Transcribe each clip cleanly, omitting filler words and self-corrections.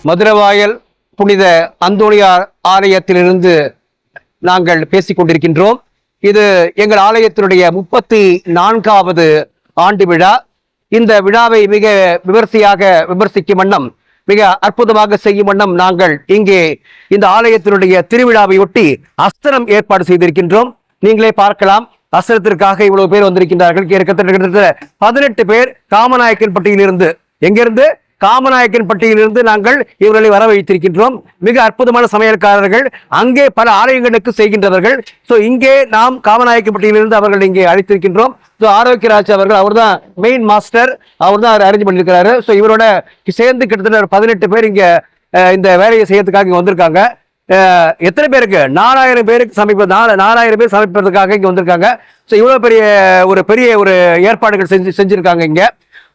மதுரவாயல் புனித அந்தோணியார் ஆலயத்திலிருந்து நாங்கள் பேசிக் கொண்டிருக்கின்றோம். இது எங்கள் ஆலயத்தினுடைய 34வது ஆண்டு விழா. இந்த விழாவை மிக விமர்சிக்கும் வண்ணம், மிக அற்புதமாக செய்யும் வண்ணம் நாங்கள் இங்கே இந்த ஆலயத்தினுடைய திருவிழாவையொட்டி அஸ்தரம் ஏற்பாடு செய்திருக்கின்றோம். நீங்களே பார்க்கலாம், அஸ்தரத்திற்காக இவ்வளவு பேர் வந்திருக்கின்றார்கள். கிட்டத்தட்ட 18 பேர் காமநாயக்கன் பட்டியிலிருந்து, எங்கிருந்து? காமநாயக்கன் பட்டியிலிருந்து நாங்கள் இவர்களை வர வைத்திருக்கின்றோம். மிக அற்புதமான சமையல்காரர்கள், அங்கே பல ஆலயங்களுக்கு செய்கின்றவர்கள். ஸோ இங்கே நாம் காமநாயக்கன் பட்டியிலிருந்து அவர்கள் இங்கே அழைத்திருக்கின்றோம். ஸோ ஆரோக்கியராஜ் அவர்கள், அவர் தான் மெயின் மாஸ்டர், அவர் தான் அரேஞ்ச் பண்ணியிருக்கிறாரு. ஸோ இவரோட சேர்ந்து கிட்டத்தட்ட 18 பேர் இங்கே இந்த வேலையை செய்யறதுக்காக இங்கே வந்திருக்காங்க. எத்தனை பேருக்கு? 4000 பேருக்கு சமைப்பது, 4000 பேர் சமைப்பதற்காக இங்கே வந்திருக்காங்க. ஸோ இவ்வளோ பெரிய ஒரு ஏற்பாடுகள் செஞ்சிருக்காங்க இங்கே.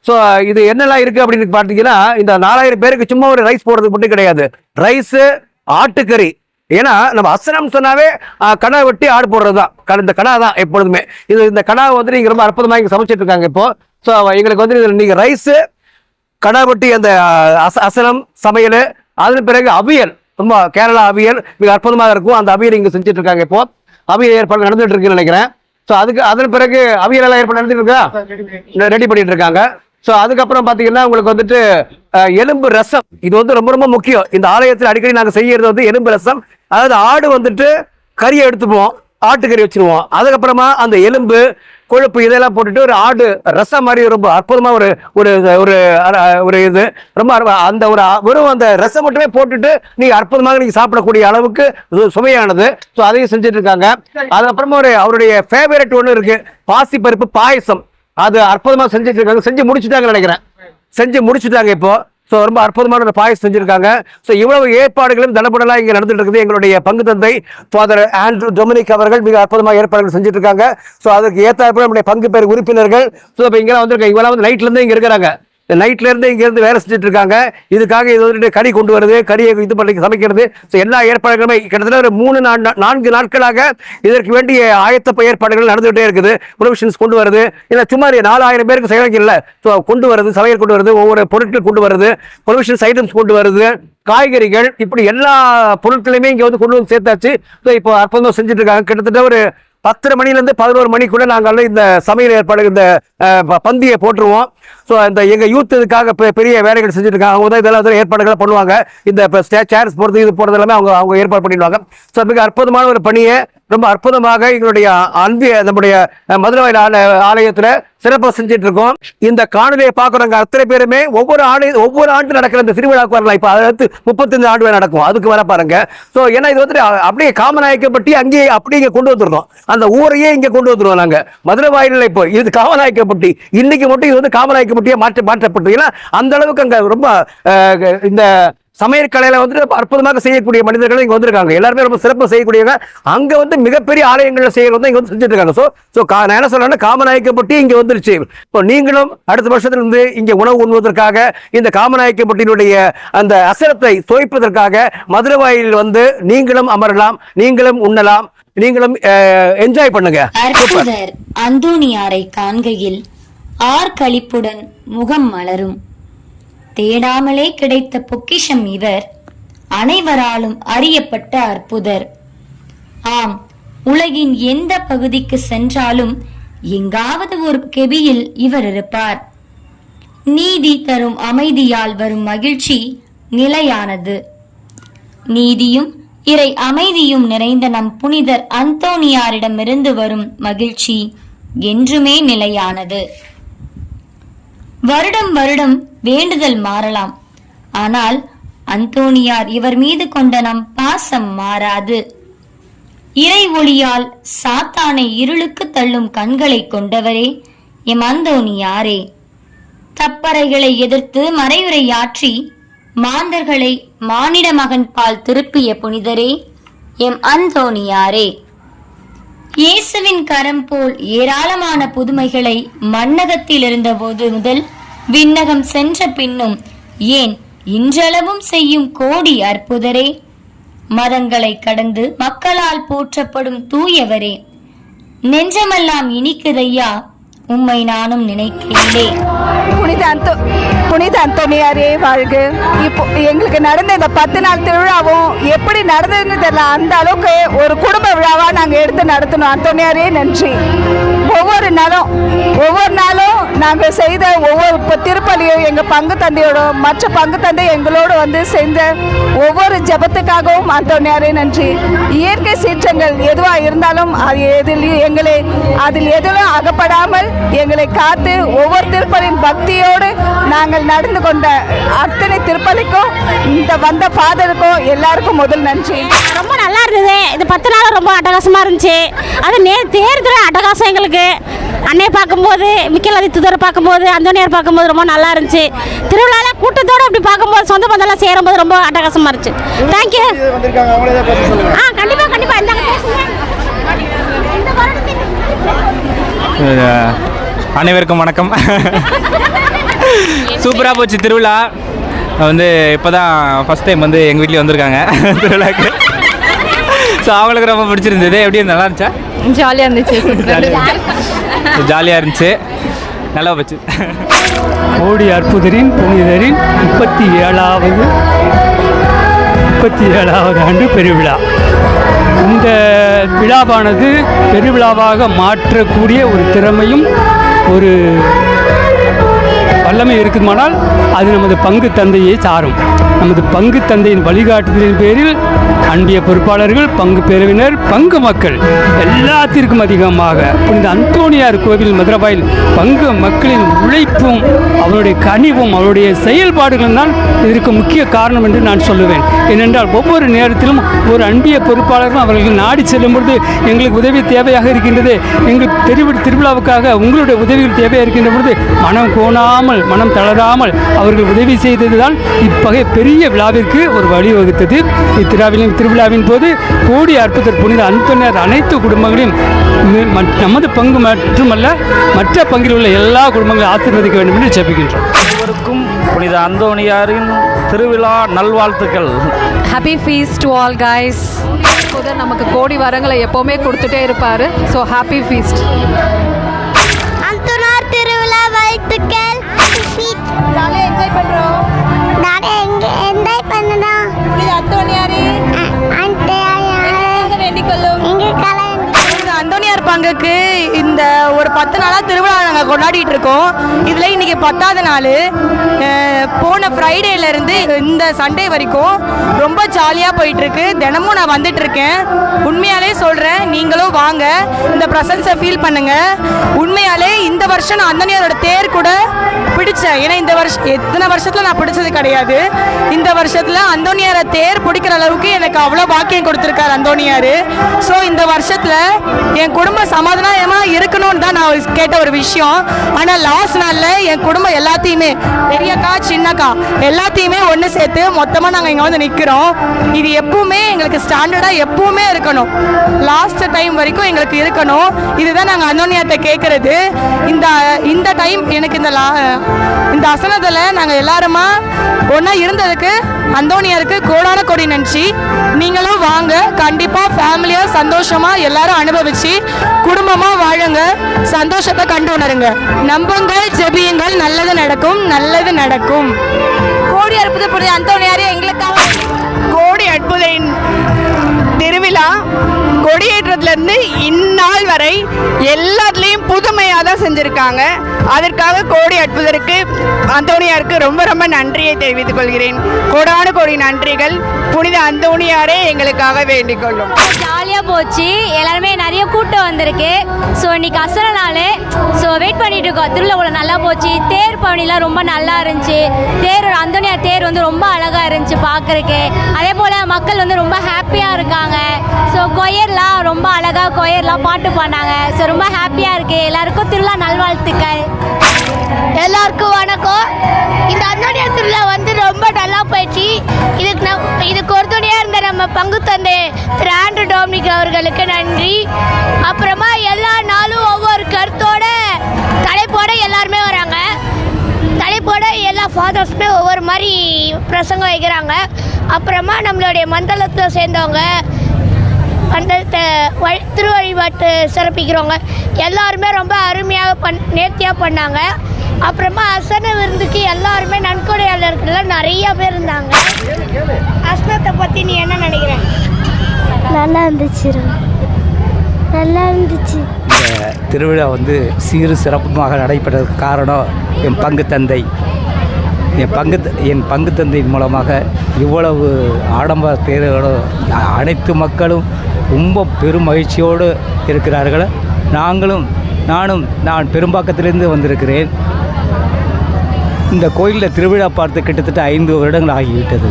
ஸோ இது என்னெல்லாம் இருக்கு அப்படின்னு பார்த்தீங்கன்னா, இந்த 4000 பேருக்கு சும்மா ஒரு ரைஸ் போடுறது மட்டும் கிடையாது. ரைஸு, ஆட்டுக்கறி. ஏன்னா நம்ம அசனம் சொன்னாவே கடா வெட்டி ஆடு போடுறது தான், இந்த கடா தான் எப்பொழுதுமே. இந்த கடாவை வந்து நீங்கள் ரொம்ப அற்புதமாக இங்கே சமைச்சிட்டு இருக்காங்க இப்போ. ஸோ எங்களுக்கு வந்து நீங்கள் ரைஸு, கடா வெட்டி, அந்த அசனம் சமையல், அதன் பிறகு அவியல், ரொம்ப கேரளா அவியல் மிக அற்புதமாக இருக்கும். அந்த அவியல் இங்கே செஞ்சுட்டு இருக்காங்க இப்போ. அவியல் ஏற்பாடு நடந்துட்டு இருக்குன்னு நினைக்கிறேன். ஸோ அதன் பிறகு அவியல் எல்லாம் ஏற்பாடு நடந்துட்டு இருக்கா, ரெடி பண்ணிட்டு இருக்காங்க. ஸோ அதுக்கப்புறம் பார்த்தீங்கன்னா உங்களுக்கு வந்துட்டு எலும்பு ரசம். இது வந்து ரொம்ப ரொம்ப முக்கியம். இந்த ஆலயத்தில் அடிக்கடி நாங்கள் செய்யறது வந்து எலும்பு ரசம். அதாவது ஆடு வந்துட்டு கறியை எடுத்துப்போம், ஆட்டுக்கறி வச்சிருவோம். அதுக்கப்புறமா அந்த எலும்பு, கொழுப்பு இதெல்லாம் போட்டுட்டு ஒரு ஆடு ரசம் மாதிரி ரொம்ப அற்புதமா ஒரு ஒரு இது ரொம்ப அந்த வெறும் அந்த ரசம் மட்டுமே போட்டுட்டு நீங்க அற்புதமாக நீங்க சாப்பிடக்கூடிய அளவுக்கு சுவையானது. ஸோ அதையும் செஞ்சுட்டு இருக்காங்க. அதுக்கப்புறமா அவருடைய ஃபேவரட் ஒன்று இருக்கு, பாசிப்பருப்பு பாயசம். அது அற்புதமா செஞ்சுட்டு இருக்காங்க. செஞ்சு முடிச்சுட்டாங்க நினைக்கிறேன், செஞ்சு முடிச்சுட்டாங்க இப்போ. ஸோ ரொம்ப அற்புதமான ஒரு பாயசம் செஞ்சிருக்காங்க. ஸோ இவ்வளவு ஏற்பாடுகளும் தடப்படலாம் இங்கே நடந்துட்டு இருக்குது. எங்களுடைய பங்கு தந்தை ஃபாதர் ஆண்ட்ரூ டொமினிக் அவர்கள் மிக அற்புதமாக ஏற்பாடுகள் செஞ்சுட்டு இருக்காங்க. ஸோ அதுக்கு ஏற்றாப்புல நம்முடைய பங்கு பேர் உறுப்பினர்கள் ஸோ இப்போ இங்கெல்லாம் வந்திருக்காங்க. இவெல்லாம் வந்து நைட்ல இருந்து இங்கே இருக்கிறாங்க, நைட்ல இருந்து இங்க இருந்து வேலை செஞ்சுட்டு இருக்காங்க. இதுக்காக இது வந்துட்டு கறி கொண்டு வருது, கறியை இது பண்ணி சமைக்கிறது. எல்லா ஏற்பாடுகளுமே கிட்டத்தட்ட ஒரு 3-4 நாட்களாக இதற்கு வேண்டிய ஆயத்த ஏற்பாடுகள் நடந்துகிட்டே இருக்குது. ப்ரொவிஷன்ஸ் கொண்டு வருது, இல்லை சும்மா 4000 பேருக்கு செய்யறதுக்கு இல்லை. ஸோ கொண்டு வருது, சமையல் கொண்டு வருது, ஒவ்வொரு பொருட்கள் கொண்டு வருது, ப்ரொவிஷன்ஸ் ஐட்டம்ஸ் கொண்டு வருது, காய்கறிகள், இப்படி எல்லா பொருட்களையுமே இங்கே வந்து கொண்டு வந்து சேர்த்தாச்சு. ஸோ இப்போ அற்புதமாக செஞ்சுட்டு இருக்காங்க. கிட்டத்தட்ட ஒரு 10:30 மணிலேருந்து 11 மணிக்குள்ள நாங்கள் இந்த சமையல் ஏற்பாடு, இந்த பந்தியை போட்டுருவோம். ஸோ இந்த எங்கள் யூத் இதுக்காக பெரிய வேலைகள் செஞ்சுட்டு இருக்காங்க. அவங்க தான் இதெல்லாம் ஏற்பாடுகள் பண்ணுவாங்க. இந்த சேர்ஸ் போடுறது, இது போடுறது எல்லாமே அவங்க ஏற்பாடு பண்ணிடுவாங்க. ஸோ மிக அற்புதமான ஒரு பணியை ரொம்ப அற்புதமாக எங்களுடைய நம்முடைய மதுரவாயல் ஆலயத்தில் சிறப்பாக செஞ்சுட்டு இருக்கோம். இந்த காணொலியை பார்க்குறவங்க அத்தனை பேருமே ஒவ்வொரு ஆண்டு நடக்கிற இந்த திருவிழாவுக்கு வரலாம். இப்போ அடுத்து 35 ஆண்டு நடக்கும், அதுக்கு வர பாருங்க. ஸோ ஏன்னா இது வந்து அப்படியே காமநாயக்கப்பட்டி அங்கேயே அப்படியே கொண்டு வந்துருந்தோம், அந்த ஊரையே இங்கே கொண்டு வந்துருவோம் நாங்கள். மதுரவாயலில் இப்போ இது காமநாயக்கப்பட்டி, இன்னைக்கு மட்டும் இது வந்து காமநாயக்கப்பட்டியே மாற்றப்பட்டு, ஏன்னா அந்த அளவுக்கு அங்கே ரொம்ப இந்த சமையல் கலையில வந்து அற்புதமாக செய்யக்கூடிய மனிதர்கள் இங்க வந்திருக்காங்க. எல்லாருமே ரொம்ப சிறப்பாக செய்யக்கூடியவங்க. அங்க வந்து மிகப்பெரிய ஆலயங்களை செய்யறது இங்க வந்து செஞ்சுட்டு இருக்காங்க. ஸோ நான் என்ன சொல்றேன்னா, காமநாயக்கப்பட்டி இங்க வந்துருச்சு. இப்போ நீங்களும் அடுத்த வருஷத்துல இருந்து இங்க உணவு உண்ணுவதற்காக, இந்த காமநாயக்கப்பட்டியினுடைய அந்த அசரத்தை தோய்ப்பதற்காக மதுரவாயில் வந்து நீங்களும் அமரலாம், நீங்களும் உண்ணலாம், நீங்களும் என்ஜாய் பண்ணுங்க. அந்தோணியாரை காண்கையில் ஆர்களிப்புடன் முகம் மலரும். தேடாமலே கிடைத்த பொக்கிஷம் இவர், அனைவராலும் அறியப்பட்ட அற்புதர். ஆம், உலகின் எந்த பகுதிக்கு சென்றாலும் எங்காவது ஒரு கெபியில் இவர் இருப்பார். நீதி தரும் அமைதியால் வரும் மகிழ்ச்சி நிலையானது. நீதியும் இறை அமைதியும் நிறைந்த நம் புனிதர் அந்தோணியாரிடமிருந்து வரும் மகிழ்ச்சி என்றுமே நிலையானது. வருடம் வருடம் வேண்டுதல் மாறலாம், ஆனால் அந்தோணியார் இவர் மீது கொண்ட நம் பாசம் மாறாது. இறை ஒளியால் சாத்தானை இருளுக்கு தள்ளும் கண்களை கொண்டவரே எம் அந்தோணியாரே. தப்பறைகளை எதிர்த்து மறையுரையாற்றி மாந்தர்களை மானிட மகன் பால் திருப்பிய புனிதரே எம் அந்தோணியாரே. இயேசுவின் கரம் போல் ஏராளமான புதுமைகளை மண்ணகத்தில் இருந்தபோது முதல் விண்ணகம் சென்ற பின்னும், ஏன் இன்றளவும் செய்யும் கோடி அற்புதரே. மதங்களை கடந்து மக்களால் போற்றப்படும் தூயவரே, நெஞ்சமெல்லாம் இனிக்குதையா உம்மை நானும் நினைக்கிறேன். புனித அந்தோனியாரே வாழ்க. இப்போ எங்களுக்கு நடந்த இந்த 10 நாள் திருவிழாவும் எப்படி நடந்ததுன்னு தெரியல, அந்த அளவுக்கு ஒரு குடும்ப விழாவா நாங்க எடுத்து நடத்தணும். அந்தோனியாரே நன்றி. ஒவ்வொரு நாளும் நாங்க செய்த ஒவ்வொரு திருப்பலியும் எங்க பங்கு தந்தையோட மற்ற பங்கு தந்தை எங்களோடு வந்து செஞ்ச ஒவ்வொரு ஜபத்துக்காகவும் அந்தோனியாரே நன்றி. இயற்கை சீற்றங்கள் எதுவா இருந்தாலும் அதில் எதிலும் அகப்படாமல் எங்களை காத்து ஒவ்வொரு திருப்பலின் பக்தியோடு நாங்கள் நடந்து கொண்ட அத்தனை திருப்பலிக்கும் இந்த வந்த ஃபாதருக்கும் எல்லாருக்கும் முதல் நன்றி. ரொம்ப நல்லா இருந்தது. இந்த 10 நாள் ரொம்ப அட்டகாசமாக இருந்துச்சு. அது தேர்தல் அட்டகாசம் எங்களுக்கு. அன்னையை பார்க்கும்போது, மிக்கலாதி தூதரை பார்க்கும்போது, அந்தோனியார் பார்க்கும்போது ரொம்ப நல்லா இருந்துச்சு. திருவிழாவில் கூட்டத்தோடு அப்படி பார்க்கும்போது சொந்த பந்தெல்லாம் சேரும்போது ரொம்ப அட்டகாசமாக இருந்துச்சு. தேங்க்யூ. கண்டிப்பாக இந்த அனைவருக்கும் வணக்கம். சூப்பராக போச்சு திருவிழா. வந்து இப்போ தான் ஃபஸ்ட் டைம் வந்து எங்கள் வீட்லேயும் வந்திருக்காங்க திருவிழாக்கு. ஸோ அவங்களுக்கு ரொம்ப பிடிச்சிருந்தது. எப்படி நல்லா இருந்துச்சா? ஜாலியாக இருந்துச்சு. ஜாலியாக இருந்துச்சு, நல்லா போச்சு. கோடி அற்புதரின் புனிதரின் 37வது ஆண்டு பெருவிழா. இந்த விழாவானது பெருவிழாவாக மாற்றக்கூடிய ஒரு திறமையும் ஒரு வல்லமை இருக்குமானால் அது நமது பங்கு தந்தையை சாரும். நமது பங்கு தந்தையின் வழிகாட்டுதலின் பேரில் அன்பிய பொறுப்பாளர்கள், பங்கு பிரிவினர், பங்கு மக்கள் எல்லாத்திற்கும் அதிகமாக புனித அந்தோனியார் கோவில் மதுரவாயில் பங்கு மக்களின் உழைப்பும் அவருடைய கனிவும் அவருடைய செயல்பாடுகளும் தான் இதற்கு முக்கிய காரணம் என்று நான் சொல்லுவேன். ஏனென்றால் ஒவ்வொரு நேரத்திலும் ஒரு அன்பிய பொறுப்பாளரும் அவர்கள் நாடி செல்லும் பொழுது எங்களுக்கு உதவி தேவையாக இருக்கின்றது, எங்கள் திருவிழாவுக்காக உங்களுடைய உதவிகள் தேவையாக இருக்கின்ற பொழுது மனம் கோணாமல், மனம் தளராமல் அவர்கள் உதவி செய்ததுதான் இப்பகை பெரிய விழாவிற்கு ஒரு வழிவகுத்தது. திருவிழாவின் போது கோடி அற்புதர் புனித அந்தோனியார் அனைத்து குடும்பங்களையும் நமது பங்கு மட்டுமல்ல மற்ற பங்கில் உள்ள எல்லா குடும்பங்களையும் ஆசீர்வதிக்க வேண்டும் என்று ஜெபிக்கின்றோம். அனைவருக்கும் புனித அந்தோனியாரின் திருவிழா நல்வாழ்த்துக்கள். Happy feast to all guys. நமக்கு கோடி வரங்களை எப்பவுமே கொடுத்துட்டே இருப்பாரு. So happy feast. அந்தோனியார் திருவிழா வாழ்த்துக்கள். ஜாலியாக என்ஜாய் பண்ணுறோம். என்ஜாய் பண்ணுறோம். அந்தோனியாரே வேண்டிக் கொள்ளும். அந்தோனியார் பங்குக்கு இந்த ஒரு 10 நாளாக திருவிழா நாங்கள் கொண்டாடிட்டு இருக்கோம். இதில் இன்னைக்கு 10வது நாள். போன ஃப்ரைடேலேருந்து இந்த சண்டே வரைக்கும் ரொம்ப ஜாலியாக போயிட்டுருக்கு. தினமும் நான் வந்துட்டு இருக்கேன். உண்மையாலே சொல்கிறேன், நீங்களும் வாங்க, இந்த ப்ரெசன்ஸை ஃபீல் பண்ணுங்கள். உண்மையாலே இந்த வருஷம் நான் அந்தோனியாரோட தேர் கூட பிடிச்சேன். ஏன்னா இந்த வருஷம் எத்தனை வருஷத்தில் நான் பிடிச்சது கிடையாது. இந்த வருஷத்தில் அந்தோனியாரை தேர் பிடிக்கிற அளவுக்கு எனக்கு அவ்வளோ பாக்கியம் கொடுத்துருக்காரு அந்தோனியார். ஸோ இந்த வருஷத்தில் என் குடும்பம் சமாதானமாக இருக்கணும்னு தான் நான் கேட்ட ஒரு விஷயம். ஆனால் லாஸ்ட் நாளில் என் குடும்பம் எல்லாத்தையுமே, பெரியக்கா சின்னக்கா எல்லாத்தையுமே ஒன்று சேர்த்து மொத்தமாக நாங்கள் இங்கே வந்து நிற்கிறோம். இது எப்பவுமே எங்களுக்கு ஸ்டாண்டர்டாக எப்பவுமே இருக்கணும். லாஸ்ட் டைம் வரைக்கும் எங்களுக்கு இருக்கணும். இதுதான் நாங்கள் அந்தோனியார்ட்ட கேட்குறது. இந்த டைம் எனக்கு இந்த அசனத்தில் நாங்கள் எல்லாருமா ஒன்றா இருந்ததுக்கு அந்தோனியாருக்கு கோடான கோடி நன்றி. நீங்களும் வாங்க, கண்டிப்பாக ஃபேமிலியாக சந்தோஷமாக எல்லாரும் அனுபவிச்சு குடும்பமாக வாழுங்க, சந்தோஷத்தை கண்டு உணருங்க. நம்புங்கள், ஜெபியுங்கள், நல்லது நடக்கும், நல்லது நடக்கும். கோடி அற்புத புனித அந்தோனியாரே எங்களுக்காக. கோடி அற்புதரின் திருவிழா கொடியேற்றத்துலேருந்து இந்நாள் வரை எல்லாத்துலேயும் புதுமையாக தான் செஞ்சுருக்காங்க. அதற்காக கோடி அற்புதருக்கு அந்தோனியாருக்கு ரொம்ப ரொம்ப நன்றியை தெரிவித்துக் கொள்கிறேன். கோடான கோடி நன்றிகள். புனித அந்தோனியாரே எங்களுக்காக வேண்டிக் கொள்ளும். ஜாலியாக போச்சு. எல்லாருமே நிறைய கூட்டம் வந்திருக்கு. ஸோ இன்னைக்கு அசர நாள். ஸோ வெயிட் பண்ணிட்டு இருக்கோம். திருவிழா நல்லா போச்சு. தேர் பவனிலாம் ரொம்ப நல்லா இருந்துச்சு. அந்தோனியார் தேர் வந்து ரொம்ப அழகாக இருந்துச்சு பார்க்குறக்கு. அதே போல் மக்கள் வந்து ரொம்ப ஹாப்பியாக இருக்காங்க. ஸோ கொயர்லாம் ரொம்ப அழகாக கொயர்லாம் பாட்டு பாடினாங்க. ஸோ ரொம்ப ஹாப்பியாக இருக்குது. எல்லாருக்கும் திருவிழா நல்வாழ்த்துக்கள். எல்லாருக்கும் வணக்கம். இந்த அந்தோனியார் திருவிழா வந்து ரொம்ப நல்லா போயிடுச்சு. இதுக்கு ஒருதுணையாக இருந்த நம்ம பங்கு தந்தை திரு ஆண்ட்ரூ டொமினிக் அவர்களுக்கு நன்றி. அப்புறமா எல்லா நாளும் ஒவ்வொரு கருத்தோட தலைப்போட எல்லாருமே வராங்க. தலைப்போட எல்லா ஃபாதர்ஸுமே ஒவ்வொரு மாதிரி பிரசங்கம் வைக்கிறாங்க. அப்புறமா நம்மளுடைய மண்டலத்தை சேர்ந்தவங்க பண்டத்தை திருவழிபாட்டு சிறப்பிக்கிறவங்க எல்லாருமே ரொம்ப அருமையாக நேர்த்தியாக பண்ணாங்க. அப்புறமா அசன விருந்துக்கு எல்லாருமே நன்கொடையாளர்கள்லாம் நிறைய பேர் இருந்தாங்க. அஸ்னத்தை பற்றி நீ என்ன நினைக்கிற? நல்லா இருந்துச்சு, நல்லா இருந்துச்சு. இந்த திருவிழா வந்து சீரு சிறப்புமாக நடைபெறதுக்கு காரணம் என் பங்கு தந்தை. என் பங்கு தந்தையின் மூலமாக இவ்வளவு ஆடம்பர தேரோடு அனைத்து மக்களும் ரொம்ப பெரும் மகிழ்ச்சியோடு இருக்கிறார்கள். நான் பெரும்பாக்கத்திலிருந்து வந்திருக்கிறேன். இந்த கோயிலில் திருவிழா பார்த்து கிட்டத்தட்ட 5 வருடங்கள் ஆகிவிட்டது.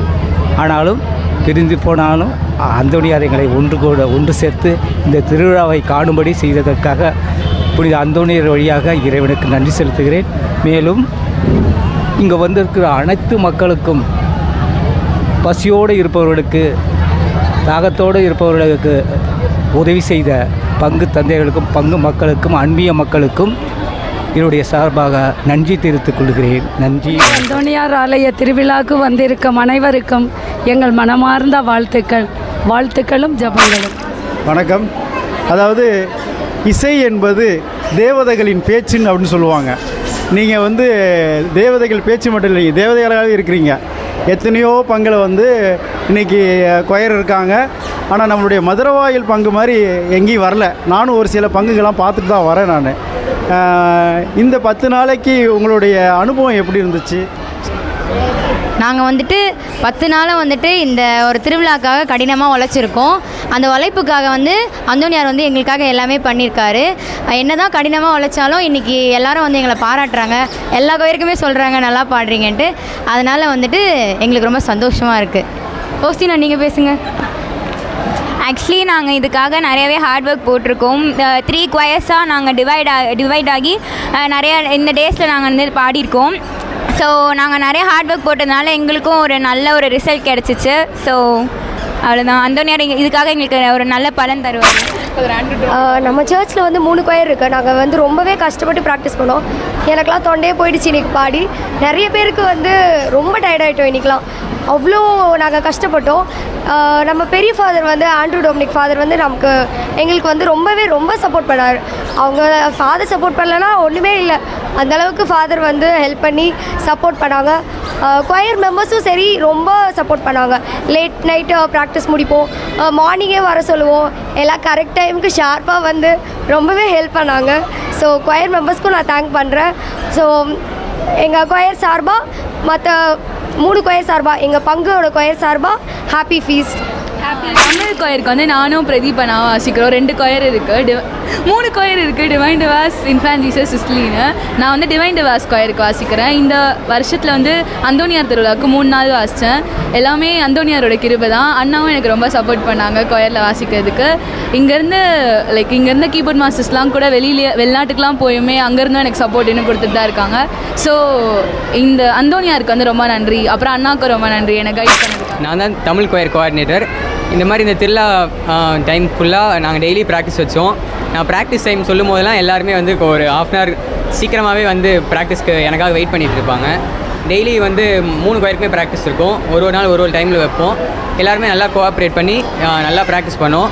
ஆனாலும் பிரிந்து போனாலும் அந்தோணியார் எங்களை ஒன்று சேர்த்து இந்த திருவிழாவை காணும்படி செய்ததற்காக புனித அந்தோணியார் வழியாக இறைவனுக்கு நன்றி செலுத்துகிறேன். மேலும் இங்கே வந்திருக்கிற அனைத்து மக்களுக்கும், பசியோடு இருப்பவர்களுக்கு, தாகத்தோடு இருப்பவர்களுக்கு உதவி செய்த பங்கு தந்தைகளுக்கும் பங்கு மக்களுக்கும் அன்பிய மக்களுக்கும் என்னுடைய சார்பாக நன்றி தெரிவித்துக் கொள்கிறேன். நன்றி. அந்தோணியார் ஆலய திருவிழாவுக்கு வந்திருக்கும் அனைவருக்கும் எங்கள் மனமார்ந்த வாழ்த்துக்களும் ஜபங்களும். வணக்கம். அதாவது இசை என்பது தேவதைகளின் பேச்சுன்னு அப்படின்னு சொல்லுவாங்க. நீங்கள் வந்து தேவதைகள் பேச்சு மட்டும் இல்லை, தேவதைகளாகவே இருக்கிறீங்க. எத்தனையோ பங்கில் வந்து இன்றைக்கி கொயர் இருக்காங்க. ஆனால் நம்மளுடைய மதுரவாயில் பங்கு மாதிரி எங்கேயும் வரல. நானும் ஒரு சில பங்குகள்லாம் பார்த்துட்டு தான் வரேன். நான் இந்த 10 நாளைக்கு உங்களுடைய அனுபவம் எப்படி இருந்துச்சு? நாங்கள் வந்துட்டு 10 நாளாக வந்துட்டு இந்த ஒரு திருவிழாக்காக கடினமாக உழைச்சிருக்கோம். அந்த உழைப்புக்காக வந்து அந்தோணியார் வந்து எங்களுக்காக எல்லாமே பண்ணியிருக்காரு. என்ன தான் கடினமாக உழைச்சாலும் இன்றைக்கி எல்லாரும் வந்து எங்களை பாராட்டுறாங்க. எல்லா கோயிலுக்குமே சொல்கிறாங்க நல்லா பாடுறீங்கன்ட்டு. அதனால் வந்துட்டு எங்களுக்கு ரொம்ப சந்தோஷமாக இருக்குது. ஓஸ்தினா நீங்கள் பேசுங்க. ஆக்சுவலி நாங்கள் இதுக்காக நிறையவே ஹார்ட் ஒர்க் போட்டிருக்கோம். 3 கொயர்ஸாக நாங்கள் டிவைட் ஆகி நிறைய இந்த டேஸில் நாங்கள் வந்து பாடியிருக்கோம். ஸோ நாங்கள் நிறைய ஹார்ட் ஒர்க் போட்டதுனால எங்களுக்கும் ஒரு நல்ல ஒரு ரிசல்ட் கிடச்சிச்சு. ஸோ அவ்வளோதான். அந்தோணியார் இதுக்காக எங்களுக்கு ஒரு நல்ல பலன் தருவார். நம்ம சர்ச்சில் வந்து 3 கொயர் இருக்குது. நாங்கள் வந்து ரொம்பவே கஷ்டப்பட்டு ப்ராக்டிஸ் பண்ணோம். எனக்கெலாம் தொண்டையே போயிடுச்சு இன்றைக்கி பாடி. நிறைய பேருக்கு வந்து ரொம்ப டயர்டாகிட்டோம் இன்றைக்கெலாம். அவ்வளோ நாங்கள் கஷ்டப்பட்டோம். நம்ம பெரிய ஃபாதர் வந்து ஆண்ட்ரூ டொமினிக் ஃபாதர் வந்து எங்களுக்கு வந்து ரொம்ப சப்போர்ட் பண்ணார். அவங்க ஃபாதர் சப்போர்ட் பண்ணலன்னா ஒன்றுமே இல்லை. அந்தளவுக்கு ஃபாதர் வந்து ஹெல்ப் பண்ணி சப்போர்ட் பண்ணாங்க. கொயர் மெம்பர்ஸும் சரி ரொம்ப சப்போர்ட் பண்ணாங்க. லேட் நைட்டு ப்ராக்டிஸ் முடிப்போம், மார்னிங்கே வர சொல்லுவோம். எல்லாம் கரெக்ட் டைமுக்கு ஷார்ப்பாக வந்து ரொம்பவே ஹெல்ப் பண்ணாங்க. ஸோ கொயர் மெம்பர்ஸ்க்கும் நான் தேங்க் பண்ணுறேன். ஸோ எங்கள் கொயர் சார்பாக, மற்ற 3 கொயர் சார்பாக, எங்கள் பங்கோட கொயர் சார்பாக ஹாப்பி ஃபீஸ்ட். தமிழ் கொயருக்கு வந்து நானும் பிரதீப் நான் வாசிக்கிறோம். 2 கொயர் இருக்குது, 3 கொயர் இருக்குது. டிவைன் டிவாஸ், இன்ஃபேன்ட் ஜீசஸ், சிஸ்லின்னு. நான் வந்து டிவைன் டிவாஸ் கொயருக்கு வாசிக்கிறேன். இந்த வருஷத்தில் வந்து அந்தோணியார் திருவிழாவுக்கு 3 நாள் வாசித்தேன். எல்லாமே அந்தோணியாரோட கிருபை தான். அண்ணாவும் எனக்கு ரொம்ப சப்போர்ட் பண்ணாங்க கொயரில் வாசிக்கிறதுக்கு. இங்கேருந்து கீபோர்ட் மாஸ்டர்ஸ்லாம் கூட வெளிநாட்டுக்கெலாம் போயுமே அங்கேருந்தும் எனக்கு சப்போர்ட் இன்னும் கொடுத்துட்டு தான் இருக்காங்க. ஸோ இந்த அந்தோணியாருக்கு வந்து ரொம்ப நன்றி. அப்புறம் அண்ணாவுக்கு ரொம்ப நன்றி எனக்கு கைட் பண்ணதுக்கு. நான் தான் தமிழ் கொயர் கோஆர்டினேட்டர். இந்த மாதிரி இந்த திருவிழா டைம் ஃபுல்லாக நாங்கள் டெய்லி ப்ராக்டிஸ் வச்சோம். நான் ப்ராக்டிஸ் டைம் சொல்லும் போதெல்லாம் எல்லாருமே வந்து ஒரு 1/2 hour சீக்கிரமாகவே வந்து ப்ராக்டிஸ்க்கு எனக்காக வெயிட் பண்ணிகிட்டு இருப்பாங்க. டெய்லி வந்து 3 கொயருக்குமே ப்ராக்டிஸ் இருக்கும். ஒரு நாள் ஒரு டைமில் வைப்போம். எல்லாருமே நல்லா கோஆப்ரேட் பண்ணி நல்லா ப்ராக்டிஸ் பண்ணுவோம்.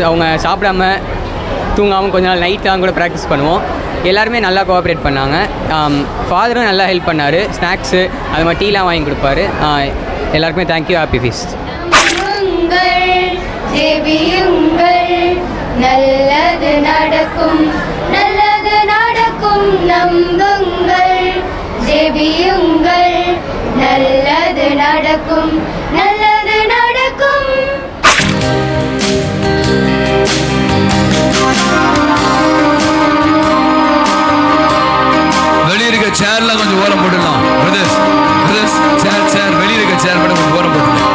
அவங்க சாப்பிடாம தூங்காமல் கொஞ்ச நாள் நைட்லாம் கூட ப்ராக்டிஸ் பண்ணுவோம். எல்லாருமே நல்லா கோஆப்ரேட் பண்ணாங்க. ஃபாதரும் நல்லா ஹெல்ப் பண்ணார். ஸ்நாக்ஸு அது மாதிரி டீலாம் வாங்கி கொடுப்பாரு. எல்லாருக்குமே தேங்க்யூ. Happy feast. நல்லது நடக்கும், நல்லது நடக்கும், நம்புங்கள், ஜெபியுங்கள், நல்லது நடக்கும், நல்லது நடக்கும். வெளியிருக்க சேர்லாம் கொஞ்சம் ஓரம் போட்டுடலாம். சேர் வெளியிருக்க சேர் மட்டும் கொஞ்சம் ஓரம் போட்டுடலாம்.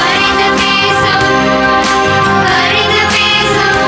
அறிந்து பேசும்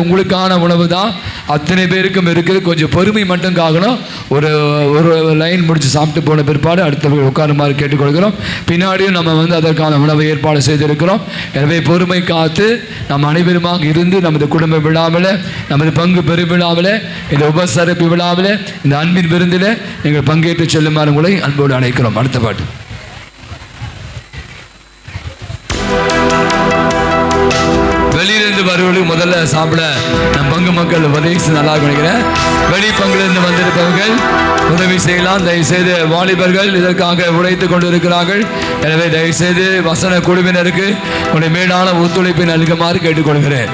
உங்களுக்கான உணவு தான் அத்தனை பேருக்கும் இருக்குது. கொஞ்சம் பொறுமை மட்டும் காக்கணும். ஒரு லைன் முடித்து சாப்பிட்டு போன பிற்பாடு அடுத்தவர்கள் உட்காருமாறு கேட்டுக்கொள்கிறோம். பின்னாடியும் நம்ம அதற்கான உணவை ஏற்பாடு செய்திருக்கிறோம். எனவே பொறுமை காத்து நம் அனைவருமாக இருந்து நமது குடும்ப விழாவில், நமது பங்கு பெருவிழாவில், இந்த உபசரிப்பு விழாவில், இந்த அன்பின் விருந்தில் நீங்கள் பங்கேற்று செல்லுமாறு உங்களை அன்போடு அழைக்கிறோம். அடுத்த பாட்டு. வெளியிலிருந்து வருவர்களுக்கு முதல்ல சாப்பிட நம் பங்கு மக்கள் உதவி நல்லா நினைக்கிறேன். வெளி பங்கிலிருந்து வந்திருப்பவர்கள் உதவி செய்யலாம். தயவுசெய்து வாலிபர்கள் இதற்காக உழைத்து கொண்டிருக்கிறார்கள். எனவே தயவுசெய்து வசன குழுவினருக்கு உங்களுடைய மேலான ஒத்துழைப்பை நல்குமாறு கேட்டுக்கொள்கிறேன்.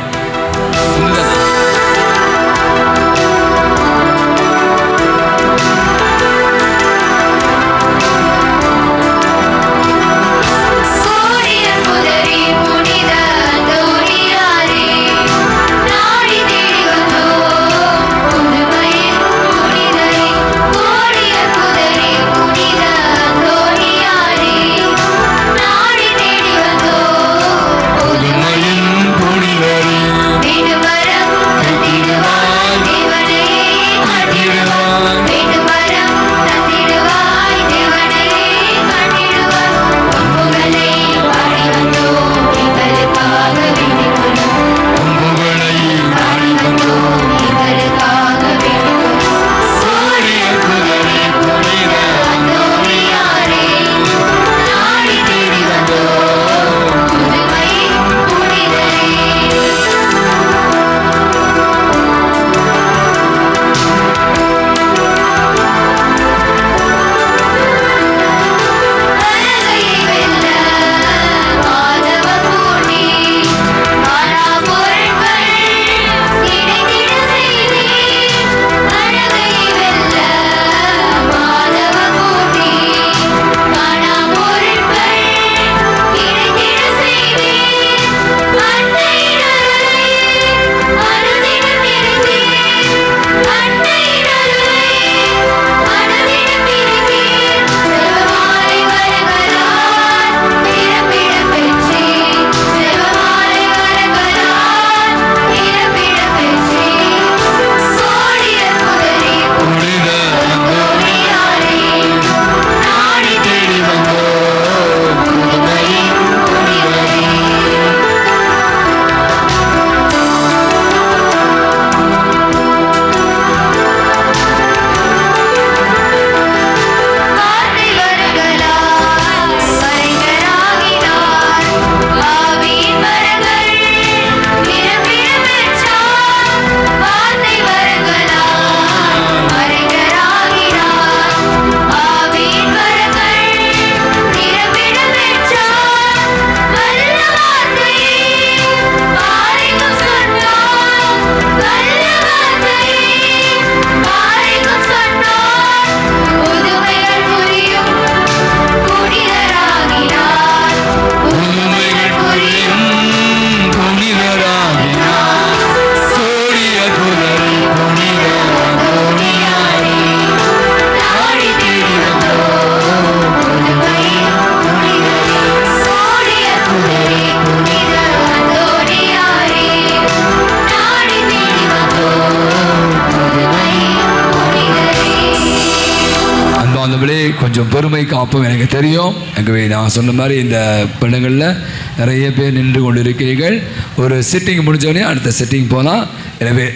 கொஞ்சம் பொறுமை காப்பும் எனக்கு தெரியும். ஆகவே நான் சொன்ன மாதிரி இந்த படங்களில் நிறைய பேர் நின்று கொண்டு இருக்கிறீர்கள். ஒரு சிட்டிங் முடிஞ்சோடனே அடுத்த சிட்டிங் போகலாம். எனவே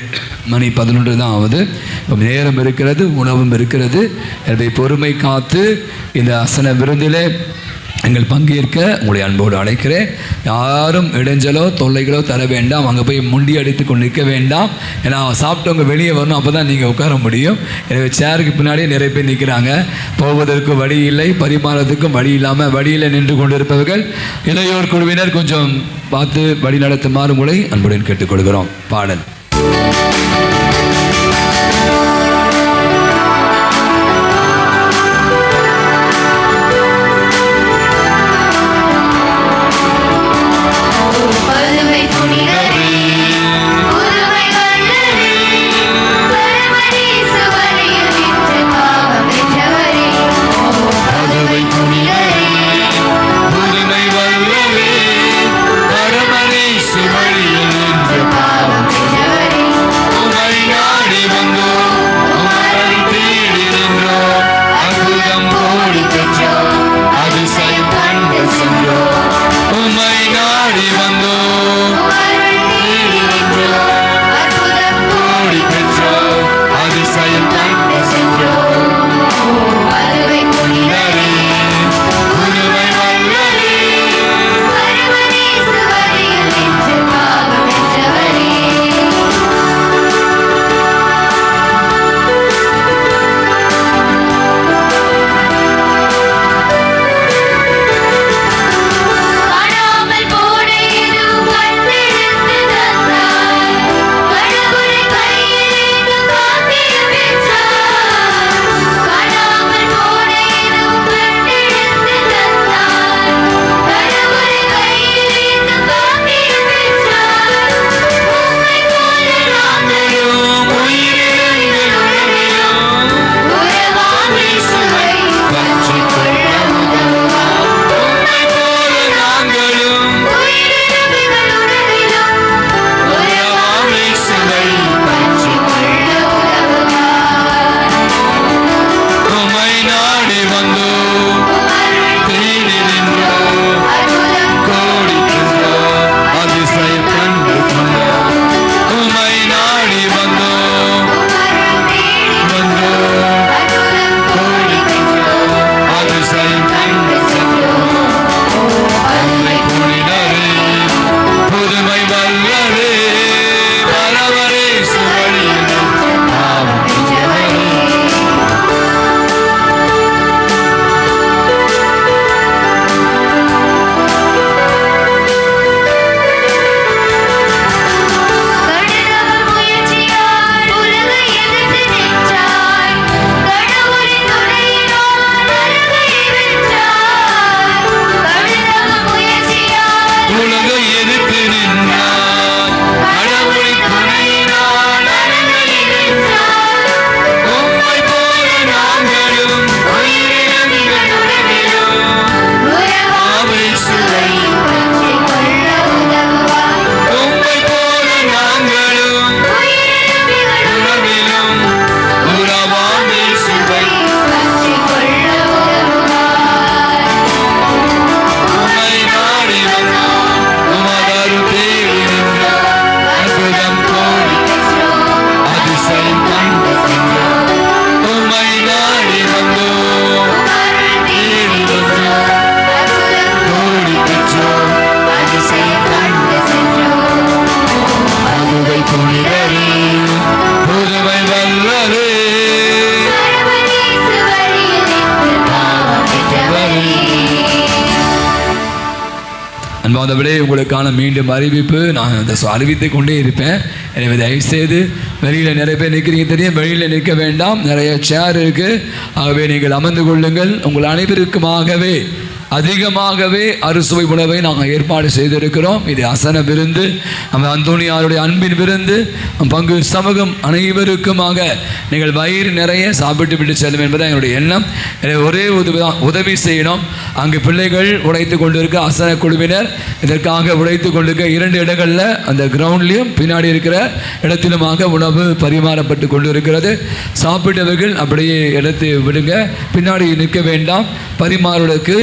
மணி 11 தான் ஆகுது. இப்போ நேரம் இருக்கிறது, உணவும் இருக்கிறது. எனவே பொறுமை காத்து இந்த அசன விருந்தில் எங்கள் பங்கேற்க உங்களுடைய அன்போடு அழைக்கிறேன். யாரும் இடைஞ்சலோ தொல்லைகளோ தர வேண்டாம். அங்கே போய் முண்டி அடித்து கொண்டு நிற்க வேண்டாம். ஏன்னா சாப்பிட்டவங்க வெளியே வரணும், அப்போ தான் நீங்கள் உட்கார முடியும். எனவே சேருக்கு பின்னாடியே நிறைய பேர் நிற்கிறாங்க. போவதற்கு வழி இல்லை, பரிமாறதுக்கும் வழி இல்லாமல் வழியில் நின்று கொண்டு இருப்பவர்கள் இளையோர் குழுவினர் கொஞ்சம் பார்த்து வழி நடத்துமாறு உங்களை அன்புடன் கேட்டுக்கொள்கிறோம். பாடல். வல்லவே பரமனேசு வழியில் நின்று பாவம் புனிதரே புதுமை வல்லரே அன்பானவர்களே, உங்களுக்கான மீண்டும் அறிவிப்பு நான் அறிவித்து கொண்டே இருப்பேன். எனவே தயவுசெய்து வெளியில் நிறைய பேர் நிற்கிறீங்க தெரியும், வெளியில் நிற்க வேண்டாம், நிறைய சேர் இருக்குது. ஆகவே நீங்கள் அமர்ந்து கொள்ளுங்கள். உங்கள் அனைவருக்குமாகவே அதிகமாகவே அறுசுவை உணவை நாங்கள் ஏற்பாடு செய்திருக்கிறோம். இது அசன விருந்து, நம்ம அந்தோணியாருடைய அன்பின் விருந்து. பங்கு சமூகம் அனைவருக்குமாக நீங்கள் வயிறு நிறைய சாப்பிட்டு விட்டு செல்லும் என்பது எங்களுடைய எண்ணம். ஒரே உதவி செய்யணும். அங்கு பிள்ளைகள் உழைத்து கொண்டிருக்க அசன குழுவினர் இதற்காக உழைத்து கொண்டிருக்க 2 இடங்களில் அந்த கிரவுண்ட்லேயும் பின்னாடி இருக்கிற இடத்திலுமாக உணவு பரிமாறப்பட்டு கொண்டிருக்கிறது. சாப்பிட்டவர்கள் அப்படியே எடுத்து விடுங்க, பின்னாடி நிற்க வேண்டாம். பரிமாறுவதற்கு